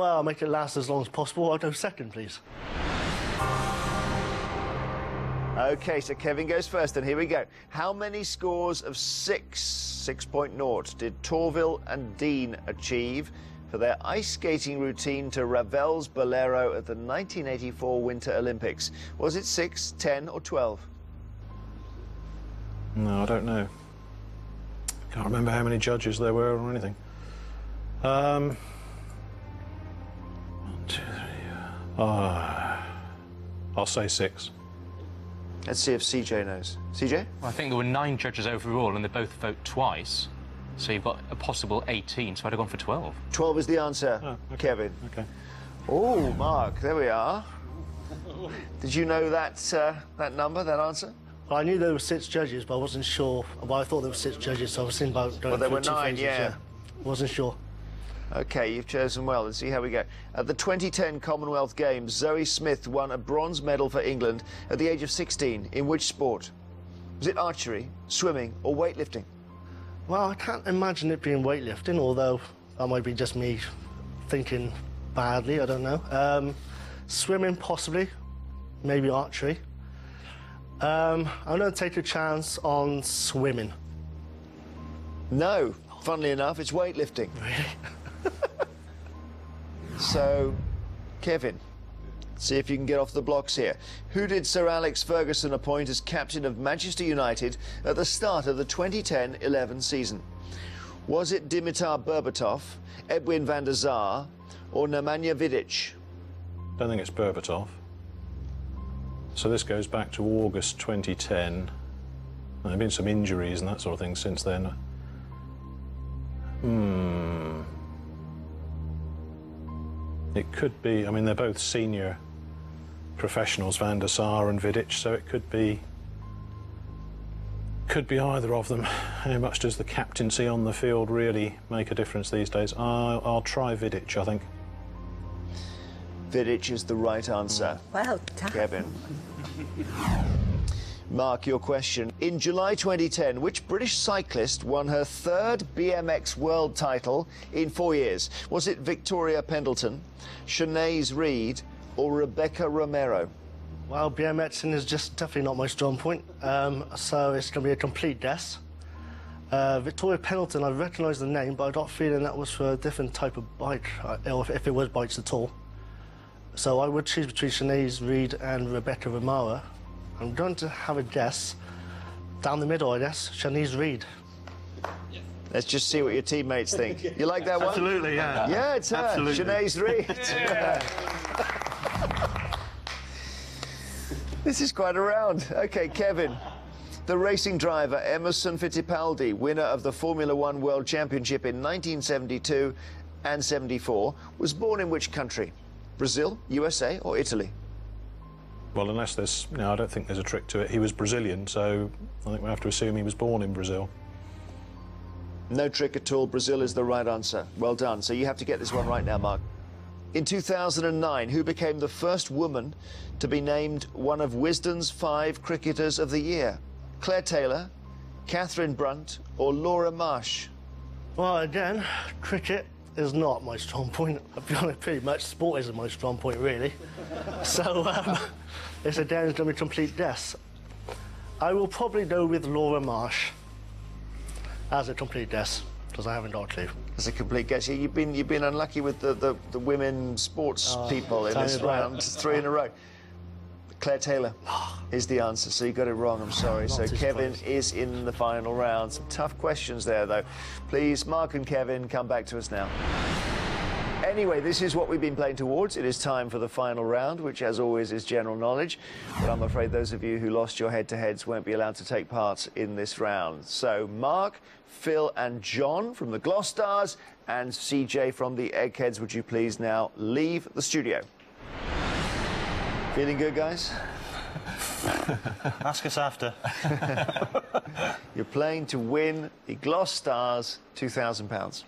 Well, I'll make it last as long as possible. I'll go second, please. OK, so Kevin goes first, and here we go. How many scores of 6.0, did Torvill and Dean achieve for their ice skating routine to Ravel's Bolero at the 1984 Winter Olympics? Was it 6, 10 or 12? No, I don't know. Can't remember how many judges there were or anything. 1, 2, 3... I'll say 6. Let's see if CJ knows. CJ? Well, I think there were 9 judges overall, and they both vote twice. So you've got a possible 18, so I'd have gone for 12. 12 is the answer, Oh, okay. Kevin. OK. Oh, Mark, there we are. Did you know that, that number, that answer? Well, I knew there were 6 judges, but I wasn't sure. Well, I thought there were 6 judges, so I was thinking about going Well, there through were 2 9, phases, yeah. Wasn't sure. OK, you've chosen well. Let's see how we go. At the 2010 Commonwealth Games, Zoe Smith won a bronze medal for England at the age of 16. In which sport? Was it archery, swimming or weightlifting? Well, I can't imagine it being weightlifting, although that might be just me thinking badly, I don't know. Swimming, possibly. Maybe archery. I'm going to take a chance on swimming. No. Funnily enough, it's weightlifting. Really? So, Kevin, see if you can get off the blocks here. Who did Sir Alex Ferguson appoint as captain of Manchester United at the start of the 2010-11 season? Was it Dimitar Berbatov, Edwin van der Sar or Nemanja Vidic? Don't think it's Berbatov. So this goes back to August 2010. There have been some injuries and that sort of thing since then. It could be, I mean, they're both senior professionals, Van der Sar and Vidic, so it could be either of them. How much does the captaincy on the field really make a difference these days? I'll try Vidic, I think. Vidic is the right answer. Well done. Kevin. Mark, your question. In July 2010, which British cyclist won her 3rd BMX world title in 4 years? Was it Victoria Pendleton, Sinead Reid or Rebecca Romero? Well, BMXing is just definitely not my strong point, so it's going to be a complete guess. Victoria Pendleton, I recognise the name, but I got a feeling that was for a different type of bike, or if it was bikes at all. So I would choose between Sinead Reid and Rebecca Romero. I'm going to have a guess. Down the middle, I guess. Sinead Reid. Let's just see what your teammates think. You like that one? Absolutely, yeah. Yeah, it's her. Absolutely. Sinead Reid. Yeah. This is quite a round. OK, Kevin. The racing driver Emerson Fittipaldi, winner of the Formula One World Championship in 1972 and 74, was born in which country? Brazil, USA or Italy? Well, unless there's... No, I don't think there's a trick to it. He was Brazilian, so I think we have to assume he was born in Brazil. No trick at all. Brazil is the right answer. Well done. So you have to get this one right now, Mark. In 2009, who became the first woman to be named one of Wisden's 5 Cricketers of the Year? Claire Taylor, Catherine Brunt or Laura Marsh? Well, again, cricket is not my strong point. I'll be honest, pretty much sport isn't my strong point, really. So, this again is going to be a complete guess. I will probably go with Laura Marsh as a complete guess, because I haven't got a clue. As a complete guess, you've been unlucky with the women sports people in this round. 3 in a row. Claire Taylor is the answer, so you got it wrong, I'm sorry. So Kevin is in the final round. Some tough questions there, though. Please, Mark and Kevin, come back to us now. Anyway, this is what we've been playing towards. It is time for the final round, which, as always, is general knowledge. But I'm afraid those of you who lost your head-to-heads won't be allowed to take part in this round. So, Mark, Phil and John from the Gloss Stars and CJ from the Eggheads, would you please now leave the studio? Feeling good, guys? Ask us after. You're playing to win the Gloss Stars £2,000.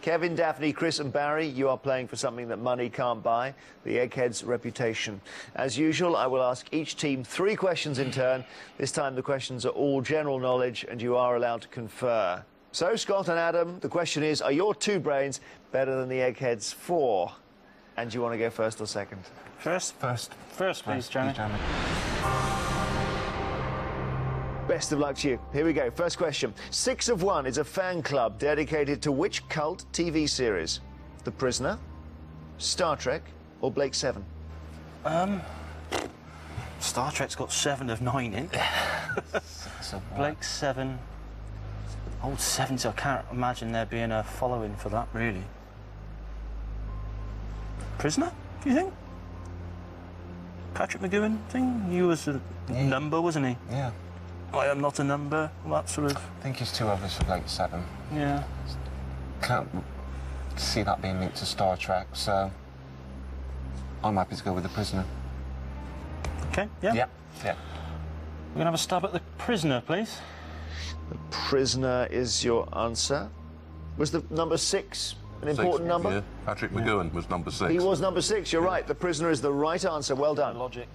Kevin, Daphne, Chris and Barry, you are playing for something that money can't buy, the Egghead's reputation. As usual, I will ask each team 3 questions in turn. This time the questions are all general knowledge and you are allowed to confer. So, Scott and Adam, the question is, are your 2 brains better than the Egghead's 4? And do you want to go first or second? First, please, Jeremy. Best of luck to you. Here we go. First question. 6 of 1 is a fan club dedicated to which cult TV series? The Prisoner, Star Trek, or Blake 7? Star Trek's got 7 of 9 in. Blake 7. Old 70s, I can't imagine there being a following for that, really. Prisoner, do you think? Patrick McGowan thing? He was a number, wasn't he? Yeah. I am not a number, that sort of... I think he's too obvious for Blake 7. Yeah. Can't see that being linked to Star Trek, so I'm happy to go with The Prisoner. OK, yeah? Yeah. We're going to have a stab at The Prisoner, please. The Prisoner is your answer. Was the number 6 an important number? Yeah. Patrick McGowan was number 6. He was number 6, you're right. The Prisoner is the right answer. Well done. Logic.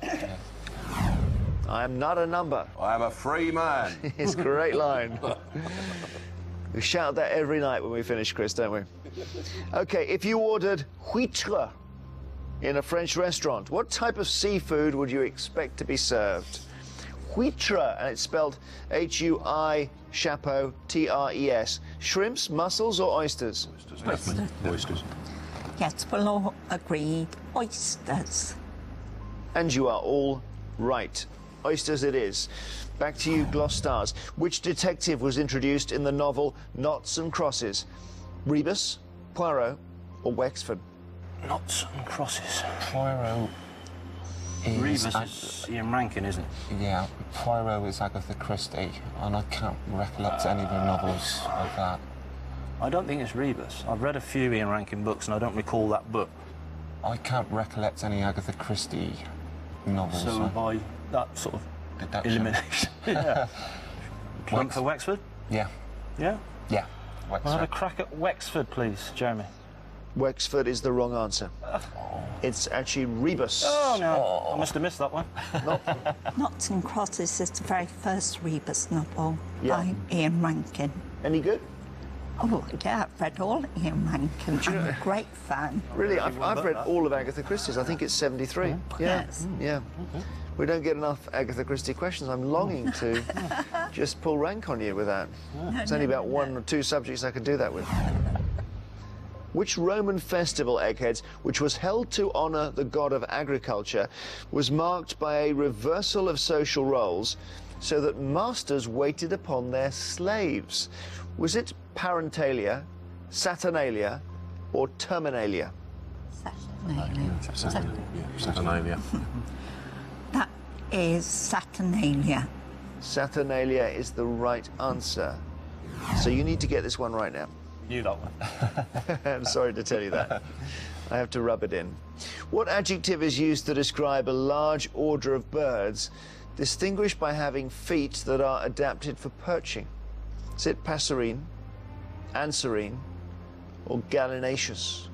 I am not a number. I am a free man. It's a great line. We shout that every night when we finish, Chris, don't we? OK, if you ordered huître in a French restaurant, what type of seafood would you expect to be served? Huître, and it's spelled H-U-I, chapeau, T-R-E-S. Shrimps, mussels, or oysters? Oysters. Oysters. Yes, we'll all agree. Oysters. And you are all right. Oysters it is. Back to you, Gloss-Stars. Which detective was introduced in the novel Knots and Crosses? Rebus, Poirot, or Wexford? Knots and crosses. Poirot is... Rebus is Ian Rankin, isn't it? Yeah, Poirot is Agatha Christie, and I can't recollect any of the novels of that. I don't think it's Rebus. I've read a few Ian Rankin books, and I don't recall that book. I can't recollect any Agatha Christie novels. So by that sort of Deduction. elimination. Yeah. Went for Wexford? Yeah. Yeah? Yeah. I'll have a Wexford. crack at Wexford, please, Jeremy. Wexford is the wrong answer. It's actually Rebus. Oh, no. I must have missed that one. Knots and Crosses is the very first Rebus novel by Ian Rankin. Any good? Oh, yeah, I've read all Ian Rankin. I'm a great fan. Really, I've read all of Agatha Christie's. I think it's 73. Yeah. Yes. Yeah. We don't get enough Agatha Christie questions. I'm longing to just pull rank on you with that. It's only about 1 or 2 subjects I could do that with. Which Roman festival, Eggheads, which was held to honour the god of agriculture, was marked by a reversal of social roles so that masters waited upon their slaves? Was it Parentalia, Saturnalia, or Terminalia? Saturnalia. That is Saturnalia. Saturnalia is the right answer. So you need to get this one right now. Knew that one. I'm sorry to tell you that. I have to rub it in. What adjective is used to describe a large order of birds distinguished by having feet that are adapted for perching? Is it passerine, anserine, or gallinaceous?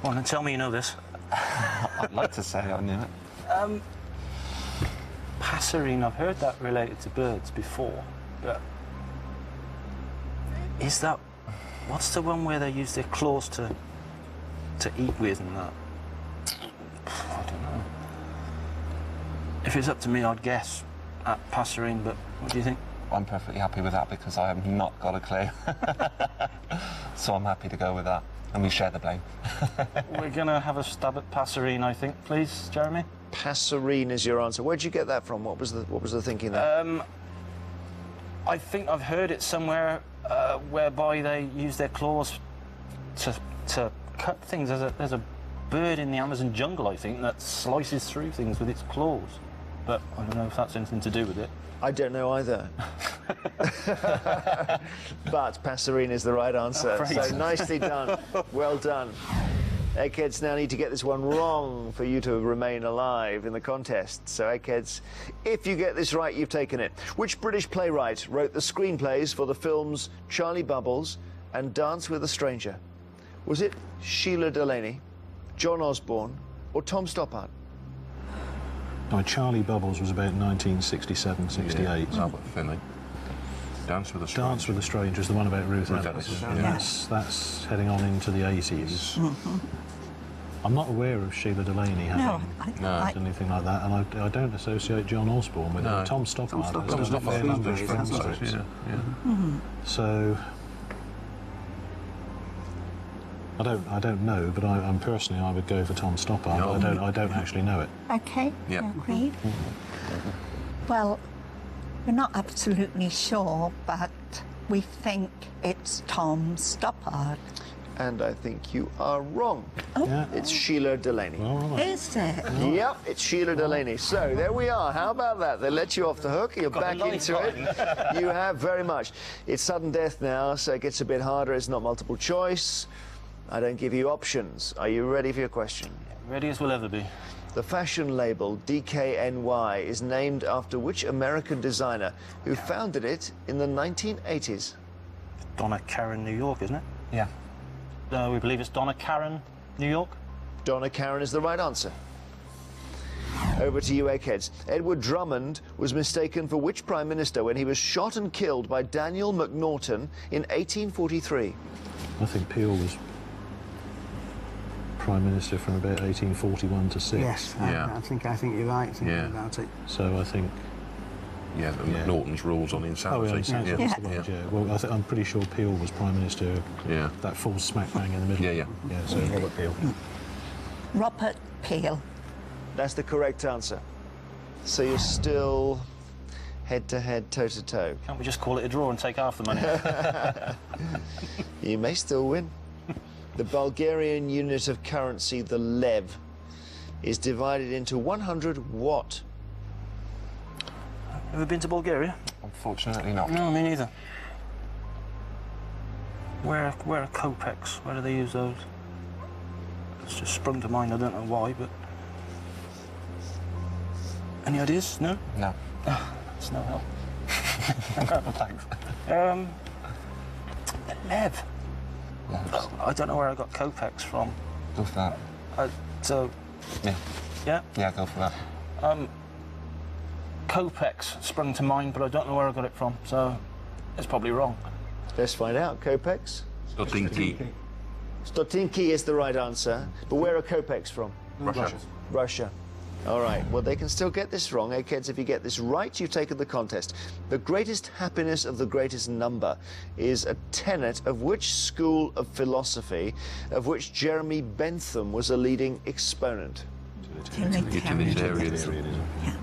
Well, then tell me you know this. I'd like to say I knew it. Passerine, I've heard that related to birds before, but... Is that... What's the one where they use their claws to eat with and that? I don't know. If it's up to me, I'd guess at passerine, but what do you think? I'm perfectly happy with that because I have not got a clue. So I'm happy to go with that. And we share the blame. We're going to have a stab at passerine, I think, please, Jeremy. Passerine is your answer. Where'd you get that from? What was the thinking there? I think I've heard it somewhere whereby they use their claws to cut things. There's a bird in the Amazon jungle, I think, that slices through things with its claws. But I don't know if that's anything to do with it. I don't know either. But passerine is the right answer. Oh, so nicely done. Well done. Eggheads now need to get this one wrong for you to remain alive in the contest. So, Eggheads, if you get this right, you've taken it. Which British playwright wrote the screenplays for the films Charlie Bubbles and Dance with a Stranger? Was it Sheila Delaney, John Osborne, or Tom Stoppard? No, Charlie Bubbles was about 1967, 68. Yeah, Albert Finney. Dance with a Stranger. Dance with a Stranger is the one about Ruth Ellis. Ellis, Yeah. That's heading on into the 80s. I'm not aware of Sheila Delaney having anything like that, and I don't associate John Osborne with it. Tom Stoppard has got a fair number of film strips. So I don't know, but I'm personally I would go for Tom Stoppard. But I don't actually know it. Okay. Yeah. Agreed. Well, we're not absolutely sure, but we think it's Tom Stoppard. And I think you are wrong. Oh. Yeah. It's Sheila Delaney. Is it? Yep, it's Sheila Delaney. So there we are. How about that? They let you off the hook. You're back into it. You have very much. It's sudden death now, so it gets a bit harder. It's not multiple choice. I don't give you options. Are you ready for your question? Ready as we'll ever be. The fashion label DKNY is named after which American designer who founded it in the 1980s? Donna Karan, New York, isn't it? Yeah. We believe it's Donna Karan, New York. Donna Karan is the right answer. Over to you, Eggheads. Edward Drummond was mistaken for which Prime Minister when he was shot and killed by Daniel Macnaghten in 1843? I think Peel was Prime Minister from about 1841 to 6. Yes, I think you're right thinking about it. So I think... Yeah, the Macnaughton's rules on insanity. Well, I'm pretty sure Peel was Prime Minister. Yeah. That falls smack bang in the middle. Yeah. So Robert Peel. Robert Peel. That's the correct answer. So you're still head-to-head, toe-to-toe. Can't we just call it a draw and take half the money? You may still win. The Bulgarian unit of currency, the lev, is divided into 100 what? Ever been to Bulgaria? Unfortunately not. No, me neither. Where are kopecks? Where do they use those? It's just sprung to mind, I don't know why, but... Any ideas? No? No. It's no help. Thanks. Lev. Yes. I don't know where I got kopecks from. Go for that. So... Yeah. Yeah? Yeah, go for that. Kopecks sprung to mind, but I don't know where I got it from, so it's probably wrong. Let's find out. Kopecks? Stotinki. Stotinki is the right answer. But where are kopecks from? Russia. Russia. All right. Well, they can still get this wrong. Eggheads, if you get this right, you've taken the contest. The greatest happiness of the greatest number is a tenet of which school of philosophy, of which Jeremy Bentham was a leading exponent? Utilitarianism. Yeah.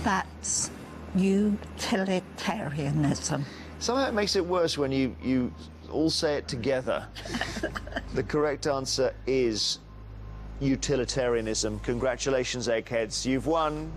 That's utilitarianism. Somehow it makes it worse when you all say it together. The correct answer is utilitarianism. Congratulations, Eggheads. You've won